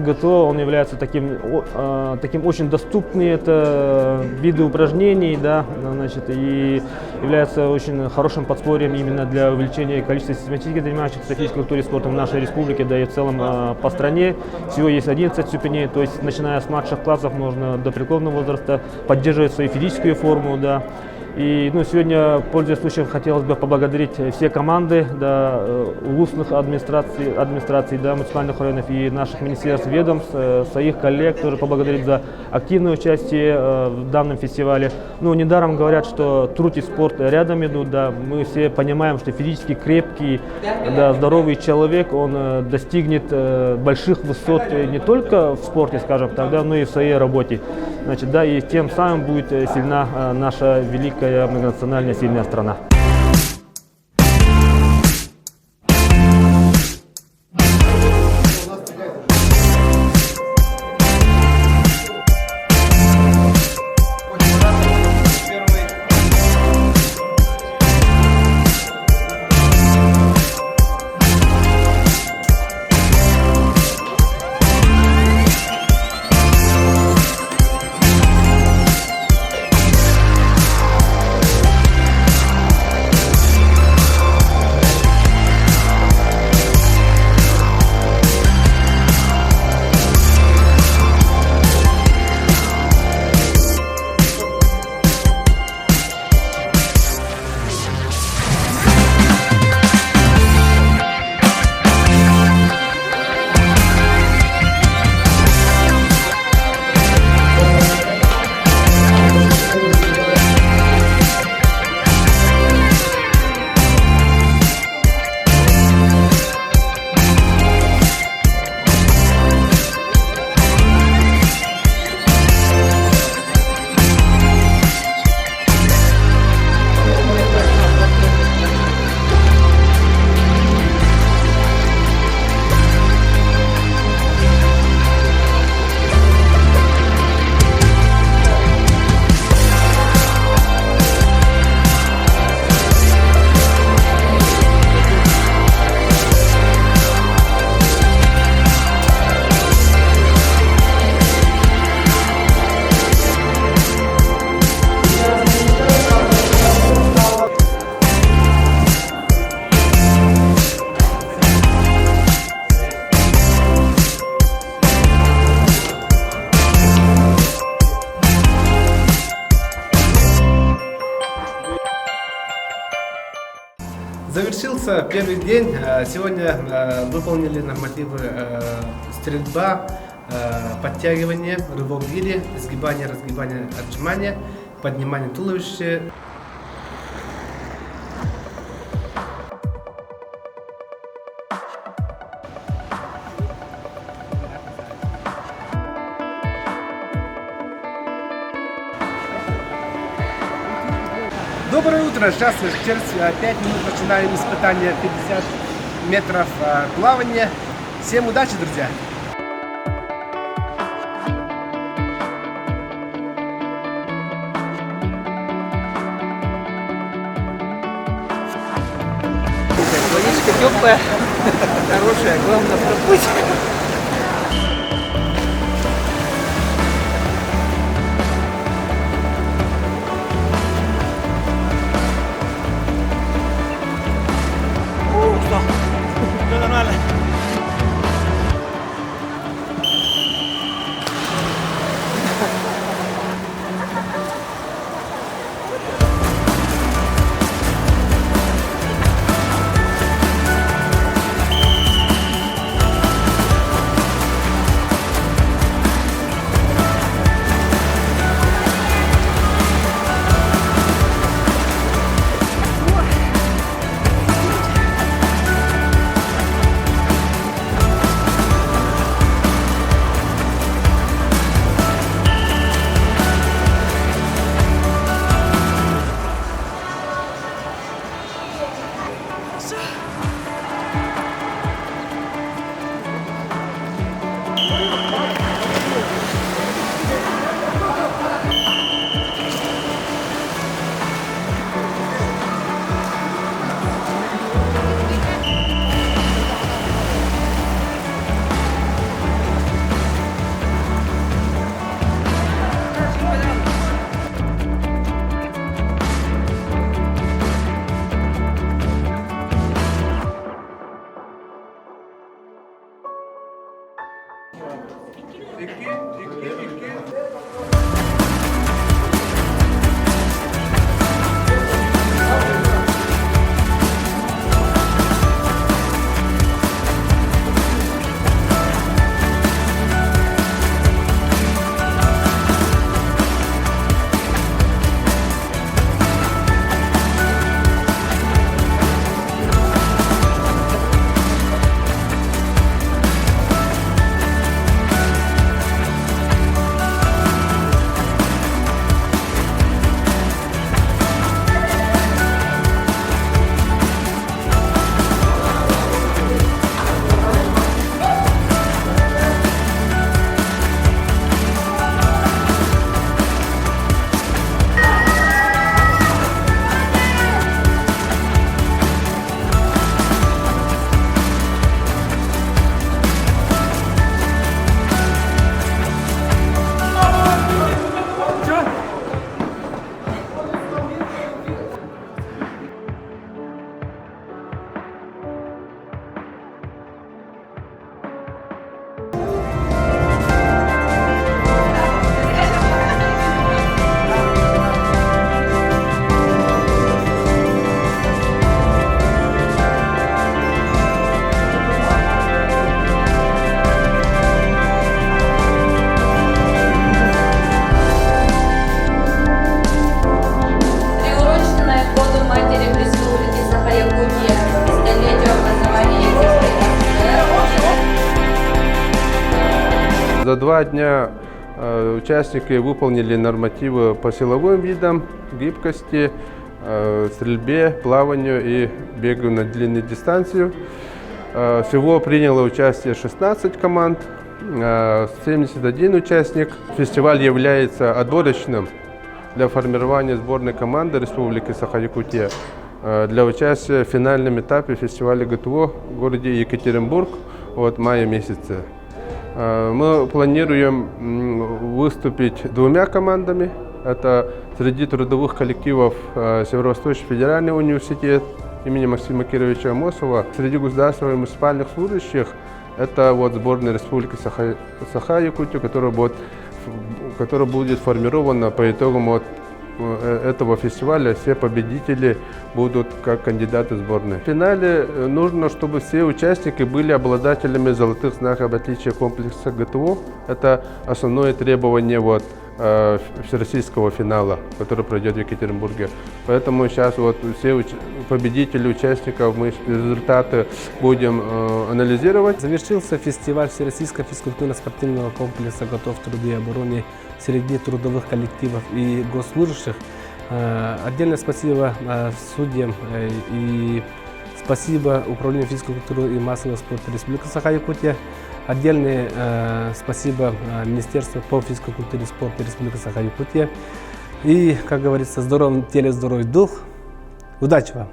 ГТО, он является таким очень доступным, это виды упражнений, да, значит, и является очень хорошим подспорьем именно для увеличения количества систематически занимающихся физической культурой и спортом в нашей республике, да и в целом по стране. Всего есть 11 ступеней, то есть начиная с младших классов можно до преклонного возраста поддерживать свою физическую форму, да. И сегодня, пользуясь случаем, хотелось бы поблагодарить все команды, да, улусных администраций, да, муниципальных районов и наших министерств, ведомств, своих коллег тоже поблагодарить за активное участие в данном фестивале. Недаром говорят, что труд и спорт рядом идут, да, мы все понимаем, что физически крепкий, да, здоровый человек, он достигнет больших высот не только в спорте, скажем так, да, но и в своей работе. Значит, да, и тем самым будет сильна наша великая многонациональная сильная страна. Завершился первый день. Сегодня выполнили нормативы стрельба, подтягивание, рывок гири, сгибание, разгибание, отжимание, поднимание туловища. Доброе утро! Сейчас через 5 минут начинаем испытание 50 метров плавания. Всем удачи, друзья! Водичка теплая, хорошая, главное проплыть. Все нормально. 2 дня участники выполнили нормативы по силовым видам, гибкости, стрельбе, плаванию и бегу на длинную дистанцию. Всего приняло участие 16 команд, 71 участник. Фестиваль является отборочным для формирования сборной команды Республики Саха-Якутия для участия в финальном этапе фестиваля ГТО в городе Екатеринбург от мая месяца. Мы планируем выступить 2 командами. Это среди трудовых коллективов Северо-Восточный федеральный университет имени Максима Кировича Амосова. Среди государственных и муниципальных служащих это вот сборная Республики Саха-Якутия, которая будет формирована по итогам этого фестиваля. Все победители будут как кандидаты в сборной. В финале нужно, чтобы все участники были обладателями золотых знаков отличия комплекса ГТО. Это основное требование всероссийского финала, который пройдет в Екатеринбурге. Поэтому сейчас все победители участников, мы результаты будем анализировать. Завершился фестиваль Всероссийского физкультурно-спортивного комплекса «Готов к труду и обороне» среди трудовых коллективов и госслужащих. Отдельное спасибо судьям и спасибо Управлению физической культуры и массового спорта Республики Саха-Якутия. Отдельное спасибо Министерству по физической культуре и спорту Республики Саха-Якутия. И, как говорится, в здоровом теле, здоровый дух. Удачи вам!